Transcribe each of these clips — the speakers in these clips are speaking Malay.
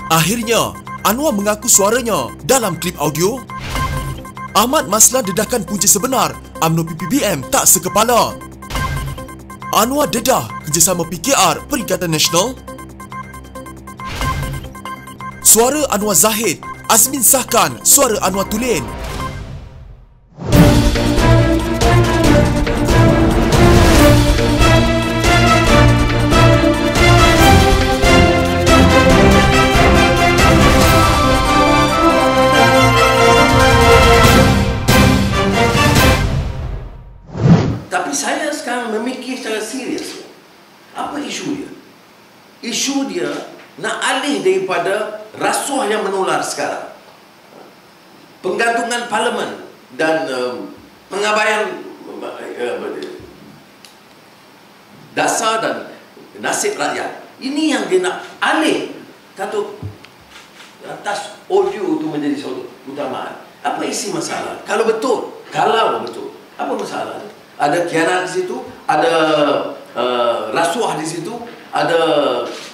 Akhirnya, Anwar mengaku suaranya dalam klip audio. Ahmad Maslan dedahkan punca sebenar UMNO PPBM tak sekepala. Anwar dedah kerjasama PKR Perikatan Nasional. Suara Anwar Zahid, Azmin sahkan suara Anwar Tulen. Tapi saya sekarang memikir secara serius. Apa isu dia? Isu dia nak alih daripada rasuah yang menular sekarang. Penggantungan parlimen dan pengabaian dasar dan nasib rakyat. Ini yang dia nak alih. Kata atas audio itu menjadi suatu utamaan. Apa isi masalah? Kalau betul, apa masalah? Ada khianat di situ, ada rasuah di situ, ada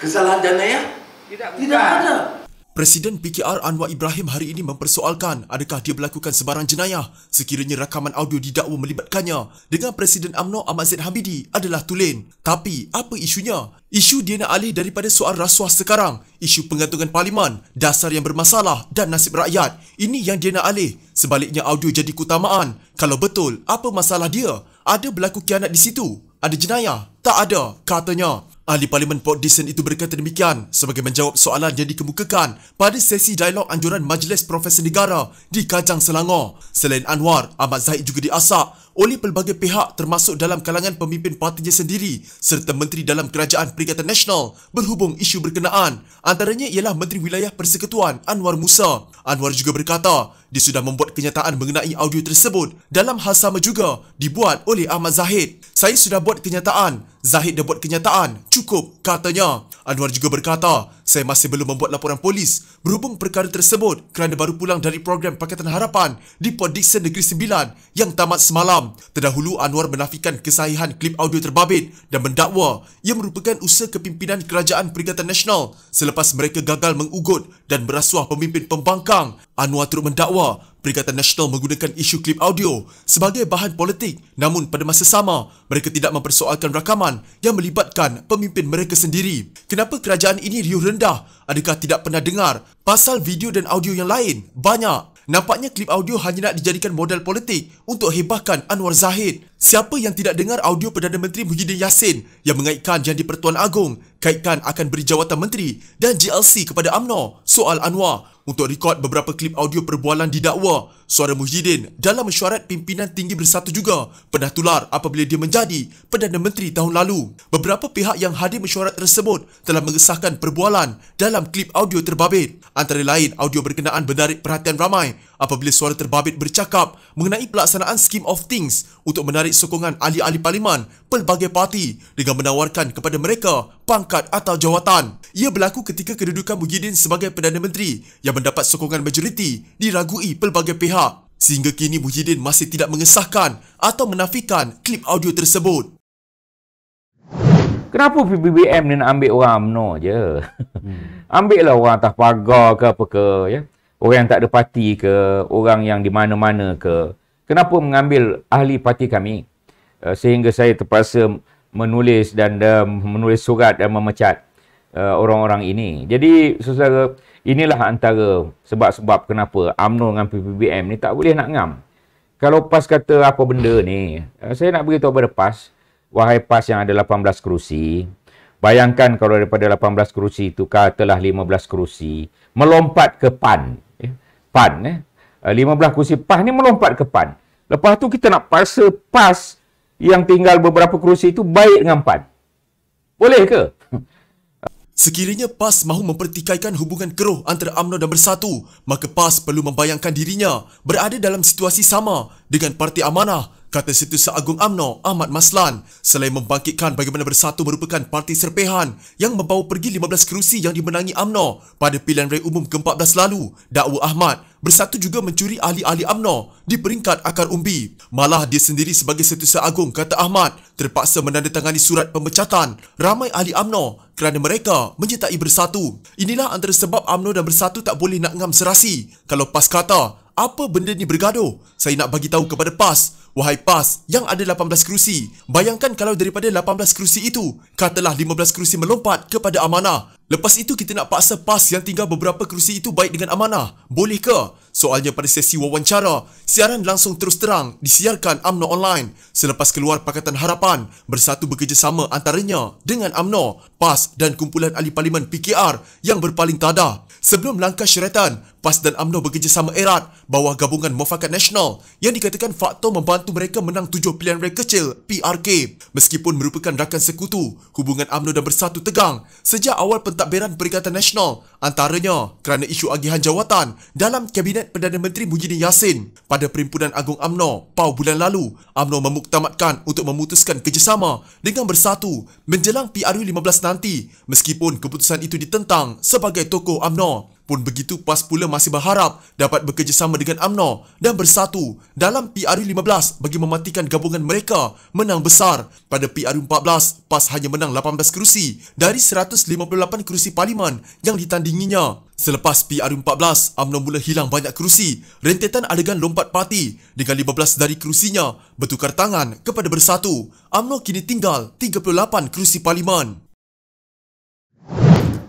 kesalahan jenayah? Tidak ada. Presiden PKR Anwar Ibrahim hari ini mempersoalkan adakah dia melakukan sebarang jenayah sekiranya rakaman audio didakwa melibatkannya dengan Presiden UMNO Ahmad Zaid Hamidi adalah tulen. Tapi apa isunya? Isu dia nak alih daripada soal rasuah sekarang, isu penggantungan parlimen, dasar yang bermasalah dan nasib rakyat. Ini yang dia nak alih. Sebaliknya audio jadi keutamaan. Kalau betul, apa masalah dia? Ada berlaku khianat di situ? Ada jenayah? Tak ada, katanya. Ahli Parlimen Port Dickson itu berkata demikian sebagai menjawab soalan yang dikemukakan pada sesi dialog anjuran Majlis Profesor Negara di Kajang, Selangor. Selain Anwar, Ahmad Zahid juga diasak oleh pelbagai pihak termasuk dalam kalangan pemimpin partinya sendiri serta menteri dalam Kerajaan Perikatan Nasional berhubung isu berkenaan. Antaranya ialah Menteri Wilayah Persekutuan Anwar Musa. Anwar juga berkata dia sudah membuat kenyataan mengenai audio tersebut. Dalam hal sama juga dibuat oleh Ahmad Zahid. Saya sudah buat kenyataan. Zahid dah buat kenyataan. Cukup, katanya. Anwar juga berkata, saya masih belum membuat laporan polis berhubung perkara tersebut kerana baru pulang dari program Pakatan Harapan di Port Dickson Negeri Sembilan yang tamat semalam. Terdahulu, Anwar menafikan kesahihan klip audio terbabit dan mendakwa ia merupakan usaha kepimpinan Kerajaan Perikatan Nasional selepas mereka gagal mengugut dan merasuah pemimpin pembangkang. Anwar turut mendakwa Perikatan Nasional menggunakan isu klip audio sebagai bahan politik, namun pada masa sama mereka tidak mempersoalkan rakaman yang melibatkan pemimpin mereka sendiri. Kenapa kerajaan ini riuh rendah? Adakah tidak pernah dengar pasal video dan audio yang lain? Banyak. Nampaknya klip audio hanya nak dijadikan modal politik untuk hebahkan Anwar Zahid. Siapa yang tidak dengar audio Perdana Menteri Muhyiddin Yassin yang mengaitkan Janji Pertuan Agong kaitkan akan beri jawatan menteri dan GLC kepada UMNO soal Anwar? Untuk rekod beberapa klip audio perbualan didakwa, suara Muhyiddin dalam mesyuarat pimpinan tinggi bersatu juga pernah tular apabila dia menjadi Perdana Menteri tahun lalu. Beberapa pihak yang hadir mesyuarat tersebut telah mengesahkan perbualan dalam klip audio terbabit. Antara lain, audio berkenaan menarik perhatian ramai apabila suara terbabit bercakap mengenai pelaksanaan Scheme of Things untuk menarik sokongan ahli-ahli parlimen pelbagai parti dengan menawarkan kepada mereka pangkat atau jawatan. Ia berlaku ketika kedudukan Muhyiddin sebagai Perdana Menteri yang mendapat sokongan majoriti diragui pelbagai pihak. Sehingga kini Muhyiddin masih tidak mengesahkan atau menafikan klip audio tersebut. Kenapa PPBM ni nak ambil orang UMNO je? Ambil lah orang atas pagar ke apa ke, ya? Orang yang tak ada parti ke, orang yang di mana-mana ke. Kenapa mengambil ahli parti kami? Sehingga saya terpaksa menulis surat dan memecat orang-orang ini. Jadi, saudara, inilah antara sebab-sebab kenapa UMNO dengan PPBM ni tak boleh nak ngam. Kalau PAS kata apa benda ni, saya nak beritahu pada PAS, wahai PAS yang ada 18 kerusi, bayangkan kalau daripada 18 kerusi itu katalah 15 kerusi melompat ke PAN. PAN, 15 kerusi PAS ni melompat ke PAN. Lepas tu kita nak paksa PAS yang tinggal beberapa kerusi itu baik dengan PAN. Boleh ke? Sekiranya PAS mahu mempertikaikan hubungan keruh antara UMNO dan Bersatu, maka PAS perlu membayangkan dirinya berada dalam situasi sama dengan Parti Amanah, kata Setiausaha Agung UMNO Ahmad Maslan. Selain membangkitkan bagaimana Bersatu merupakan parti serpihan yang membawa pergi 15 kerusi yang dimenangi UMNO pada pilihan raya umum ke-14 lalu, dakwa Ahmad, Bersatu juga mencuri ahli-ahli UMNO di peringkat akar umbi. Malah dia sendiri sebagai Setiausaha Agung, kata Ahmad, terpaksa menandatangani surat pemecatan ramai ahli UMNO kerana mereka menyertai Bersatu. Inilah antara sebab UMNO dan Bersatu tak boleh nak ngam serasi. Kalau PAS kata, apa benda ni bergaduh? Saya nak bagi tahu kepada PAS, wahai PAS yang ada 18 kerusi, bayangkan kalau daripada 18 kerusi itu, katalah 15 kerusi melompat kepada Amanah. Lepas itu kita nak paksa PAS yang tinggal beberapa kerusi itu baik dengan Amanah. Boleh ke? Soalnya pada sesi wawancara, siaran langsung terus terang disiarkan UMNO online. Selepas keluar Pakatan Harapan, Bersatu bekerjasama antaranya dengan UMNO, PAS dan kumpulan ahli parlimen PKR yang berpaling tada. Sebelum langkah syaratan, PAS dan UMNO bekerjasama erat bawah gabungan Mufakat Nasional yang dikatakan faktor membantu mereka menang 7 pilihan raya kecil PRK. Meskipun merupakan rakan sekutu, hubungan UMNO dan Bersatu tegang sejak awal pentadbiran Perikatan Nasional, antaranya kerana isu agihan jawatan dalam Kabinet Perdana Menteri Muhyiddin Yassin. Pada Perhimpunan Agung UMNO PAU bulan lalu, UMNO memuktamadkan untuk memutuskan kerjasama dengan Bersatu menjelang PRU 15 nanti, meskipun keputusan itu ditentang sebagai tokoh UMNO. Pun begitu, PAS pula masih berharap dapat bekerjasama dengan UMNO dan Bersatu dalam PRU 15 bagi memastikan gabungan mereka menang besar. Pada PRU 14, PAS hanya menang 18 kerusi dari 158 kerusi parlimen yang ditandinginya. Selepas PRU 14, UMNO mula hilang banyak kerusi. Rentetan adegan lompat parti dengan 15 dari kerusinya bertukar tangan kepada Bersatu. UMNO kini tinggal 38 kerusi parlimen.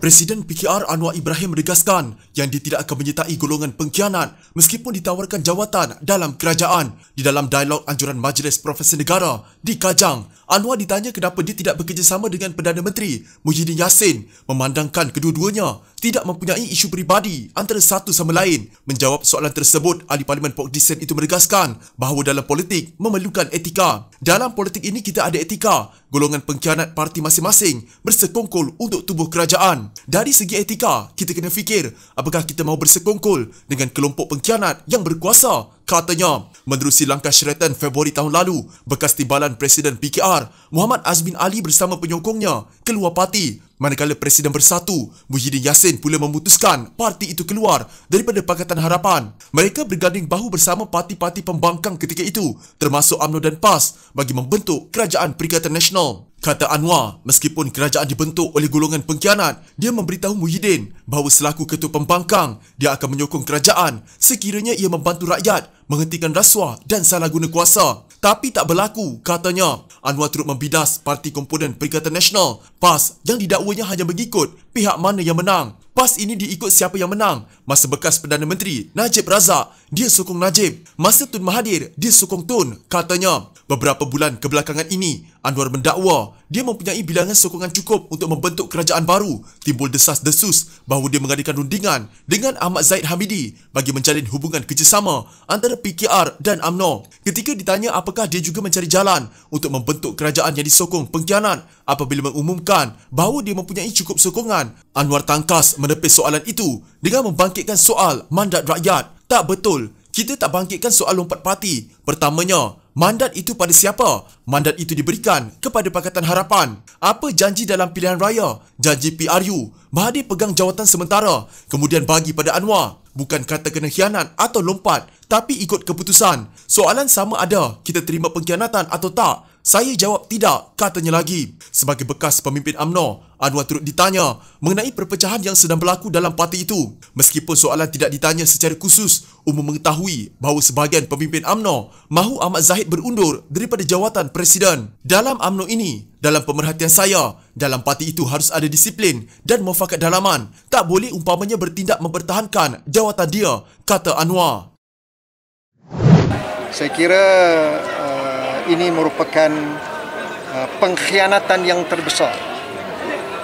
Presiden PKR Anwar Ibrahim menegaskan yang dia tidak akan menyertai golongan pengkhianat meskipun ditawarkan jawatan dalam kerajaan. Di dalam dialog anjuran Majlis Profesor Negara di Kajang, Anwar ditanya kenapa dia tidak bekerjasama dengan Perdana Menteri Muhyiddin Yassin, memandangkan kedua-duanya tidak mempunyai isu peribadi antara satu sama lain. Menjawab soalan tersebut, Ahli Parlimen Port Dickson itu menegaskan bahawa dalam politik memerlukan etika. Dalam politik ini kita ada etika. Golongan pengkhianat parti masing-masing bersekongkol untuk tubuh kerajaan. Dari segi etika, kita kena fikir apakah kita mahu bersekongkol dengan kelompok pengkhianat yang berkuasa, katanya. Menerusi langkah syaratan Februari tahun lalu, bekas timbalan Presiden PKR Muhammad Azmin Ali bersama penyokongnya keluar parti, manakala Presiden Bersatu Muhyiddin Yassin pula memutuskan parti itu keluar daripada Pakatan Harapan. Mereka berganding bahu bersama parti-parti pembangkang ketika itu, termasuk UMNO dan PAS, bagi membentuk Kerajaan Perikatan Nasional. Kata Anwar, meskipun kerajaan dibentuk oleh golongan pengkhianat, dia memberitahu Muhyiddin bahawa selaku ketua pembangkang, dia akan menyokong kerajaan sekiranya ia membantu rakyat menghentikan rasuah dan salah guna kuasa. Tapi tak berlaku, katanya. Anwar turut membidas parti komponen Perikatan Nasional, PAS, yang didakwanya hanya mengikut pihak mana yang menang. PAS ini diikut siapa yang menang. Masa bekas Perdana Menteri Najib Razak, dia sokong Najib. Masa Tun Mahathir, dia sokong Tun, katanya. Beberapa bulan kebelakangan ini, Anwar mendakwa dia mempunyai bilangan sokongan cukup untuk membentuk kerajaan baru. Timbul desas-desus bahawa dia mengadakan rundingan dengan Ahmad Zahid Hamidi bagi menjalin hubungan kerjasama antara PKR dan UMNO. Ketika ditanya apakah dia juga mencari jalan untuk membentuk kerajaan yang disokong pengkhianat apabila mengumumkan bahawa dia mempunyai cukup sokongan, Anwar tangkas menepis soalan itu dengan membangkitkan soal mandat rakyat. Tak betul. Kita tak bangkitkan soal lompat parti. Pertamanya, mandat itu pada siapa? Mandat itu diberikan kepada Pakatan Harapan. Apa janji dalam pilihan raya? Janji PRU. Mahathir pegang jawatan sementara, kemudian bagi pada Anwar. Bukan kata kena khianat atau lompat, tapi ikut keputusan. Soalan sama ada, kita terima pengkhianatan atau tak? Saya jawab tidak, katanya lagi. Sebagai bekas pemimpin UMNO, Anwar turut ditanya mengenai perpecahan yang sedang berlaku dalam parti itu. Meskipun soalan tidak ditanya secara khusus, umum mengetahui bahawa sebahagian pemimpin UMNO mahu Ahmad Zahid berundur daripada jawatan Presiden. Dalam UMNO ini, dalam pemerhatian saya, dalam parti itu harus ada disiplin dan mufakat dalaman. Tak boleh umpamanya bertindak mempertahankan jawatan dia, kata Anwar. Saya kira ini merupakan pengkhianatan yang terbesar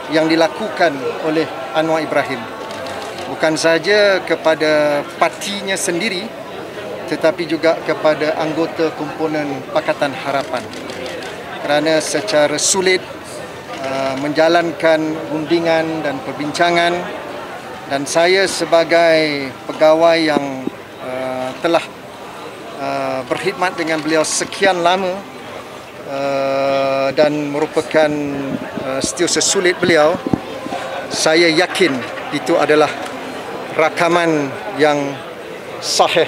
yang dilakukan oleh Anwar Ibrahim. Bukan sahaja kepada partinya sendiri, tetapi juga kepada anggota komponen Pakatan Harapan. Kerana secara sulit menjalankan rundingan dan perbincangan, dan saya sebagai pegawai yang telah berkhidmat dengan beliau sekian lama dan merupakan setiausaha sulit beliau, saya yakin itu adalah rakaman yang sahih.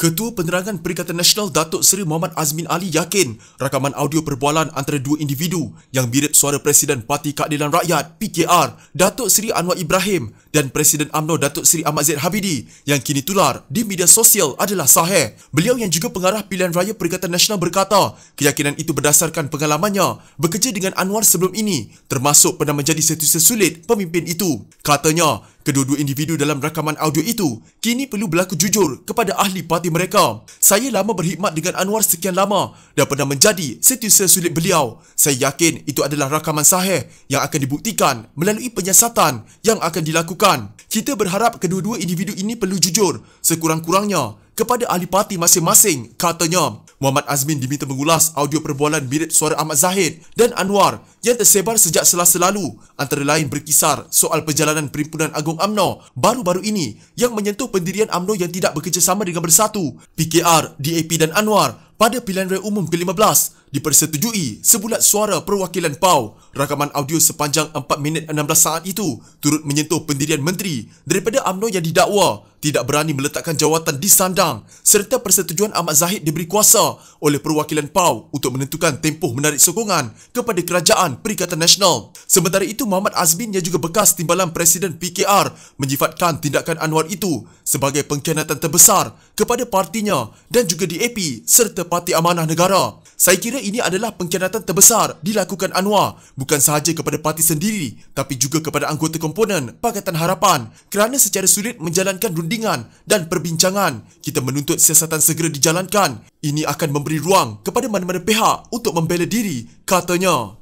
Ketua Penerangan Perikatan Nasional Datuk Seri Muhammad Azmin Ali yakin rakaman audio perbualan antara dua individu yang mirip suara Presiden Parti Keadilan Rakyat PKR Datuk Seri Anwar Ibrahim dan Presiden UMNO Datuk Seri Ahmad Zaid Habidi yang kini tular di media sosial adalah sahih. Beliau yang juga pengarah pilihan raya Perikatan Nasional berkata keyakinan itu berdasarkan pengalamannya bekerja dengan Anwar sebelum ini, termasuk pernah menjadi setiausaha sulit pemimpin itu. Katanya, kedua-dua individu dalam rakaman audio itu kini perlu berlaku jujur kepada ahli parti mereka. Saya lama berkhidmat dengan Anwar sekian lama dan pernah menjadi setiausaha sulit beliau. Saya yakin itu adalah rakaman sahih yang akan dibuktikan melalui penyiasatan yang akan dilakukan. Kita berharap kedua-dua individu ini perlu jujur sekurang-kurangnya kepada ahli parti masing-masing, katanya. Muhammad Azmin diminta mengulas audio perbualan mirip suara Ahmad Zahid dan Anwar yang tersebar sejak Selasa lalu, antara lain berkisar soal perjalanan Perhimpunan Agung UMNO baru-baru ini yang menyentuh pendirian UMNO yang tidak bekerjasama dengan Bersatu, PKR, DAP dan Anwar pada pilihan raya umum ke-15 dipersetujui sebulat suara perwakilan PAU. Rakaman audio sepanjang 4 minit 16 saat itu turut menyentuh pendirian menteri daripada UMNO yang didakwa tidak berani meletakkan jawatan di sandang serta persetujuan Ahmad Zahid diberi kuasa oleh perwakilan PAU untuk menentukan tempoh menarik sokongan kepada Kerajaan Perikatan Nasional. Sementara itu, Muhammad Azmin yang juga bekas timbalan Presiden PKR menyifatkan tindakan Anwar itu sebagai pengkhianatan terbesar kepada partinya dan juga DAP serta Parti Amanah Negara. Saya kira ini adalah pengkhianatan terbesar dilakukan Anwar bukan sahaja kepada parti sendiri tapi juga kepada anggota komponen Pakatan Harapan kerana secara sulit menjalankan rundingan dan perbincangan. Kita menuntut siasatan segera dijalankan. Ini akan memberi ruang kepada mana-mana pihak untuk membela diri, katanya.